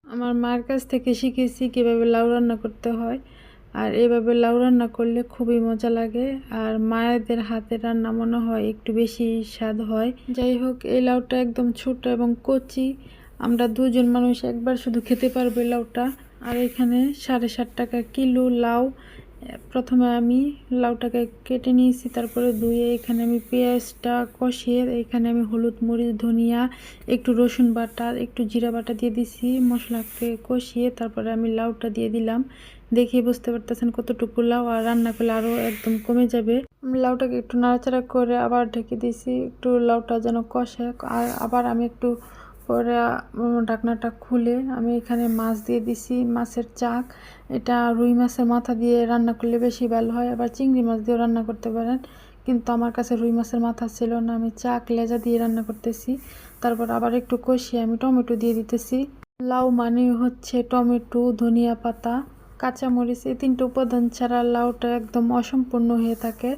আমার মার কাছ থেকে শিখেছি কীভাবে লাউ রান্না করতে হয়। আর এভাবে লাউ রান্না করলে খুবই মজা লাগে। আর মায়েদের হাতের রান্না মনে হয় একটু বেশি স্বাদ হয়। যাই হোক, এই লাউটা একদম ছোট এবং কচি। আমরা দুজন মানুষ একবার শুধু খেতে পারবো এই লাউটা। আর এখানে 7.5 টাকা কিলো লাউ। প্রথমে আমি লাউটাকে কেটে নিয়েছি, তারপরে ধুয়ে এখানে আমি পেঁয়াজটা কষিয়ে এখানে আমি হলুদ, মরিচ, ধনিয়া, একটু রসুন বাটা, একটু জিরা বাটা দিয়ে দিছি। মশলাকে কষিয়ে তারপরে আমি লাউটা দিয়ে দিলাম। দেখে বুঝতে পারতেছেন কতটুকু লাউ, আর রান্না করলে আরও একদম কমে যাবে। লাউটাকে একটু নাড়াচাড়া করে আবার ঢেকে দিয়েছি, একটু লাউটা যেন কষে। আর আবার আমি একটু পরে ঢাকনাটা খুলে আমি এখানে মাছ দিয়ে দিছি, মাছের চাক। এটা রুই মাছের মাথা দিয়ে রান্না করলে বেশি ভালো হয়, আবার চিংড়ি মাছ দিয়েও রান্না করতে পারেন। কিন্তু আমার কাছে রুই মাছের মাথা ছিল না, আমি চাক লেজা দিয়ে রান্না করতেছি। তারপর আবার একটু কষিয়ে আমি টমেটো দিয়ে দিতেছি। লাউ মানে হচ্ছে টমেটো, ধনিয়া পাতা, কাঁচামরিচ, এই 3টে উপাদান ছাড়া লাউটা একদম অসম্পূর্ণ হয়ে থাকে।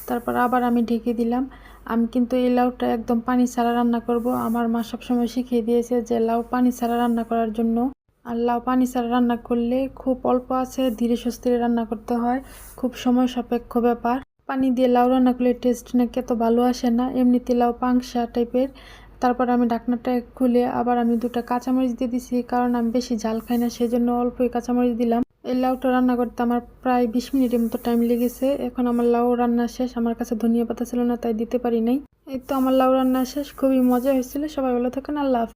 তারপর আবার আমি ঢেকে দিলাম। আমি কিন্তু এই লাউটা একদম পানি ছাড়া রান্না করব। আমার মা সবসময় শিখিয়ে দিয়েছে যে লাউ পানি ছাড়া রান্না করার জন্য। আর লাউ পানি ছাড়া রান্না করলে খুব অল্প আছে ধীরে সুস্থিরে রান্না করতে হয়, খুব সময় সাপেক্ষ ব্যাপার। পানি দিয়ে লাউ রান্না করলে টেস্ট নাকি এত ভালো আসে না, এমনিতে লাউ পাংশা টাইপের। তারপর আমি ঢাকনাটা খুলে আবার আমি 2টা কাঁচামরিচ দিয়ে দিছি, কারণ আমি বেশি ঝাল খাই না, সেই জন্য অল্পই কাঁচামরিচ দিলাম। এই লাউটা রান্না করতে আমার প্রায় 20 মিনিটের মতো টাইম লেগেছে। এখন আমার লাউ রান্না শেষ। আমার কাছে ধনিয়া পাতা ছিল না, তাই দিতে পারি নাই। এই তো আমার লাউ রান্না শেষ। খুবই মজা হয়েছিল। সবাই ভালো থাকেন। আল্লাহ হাফেজ।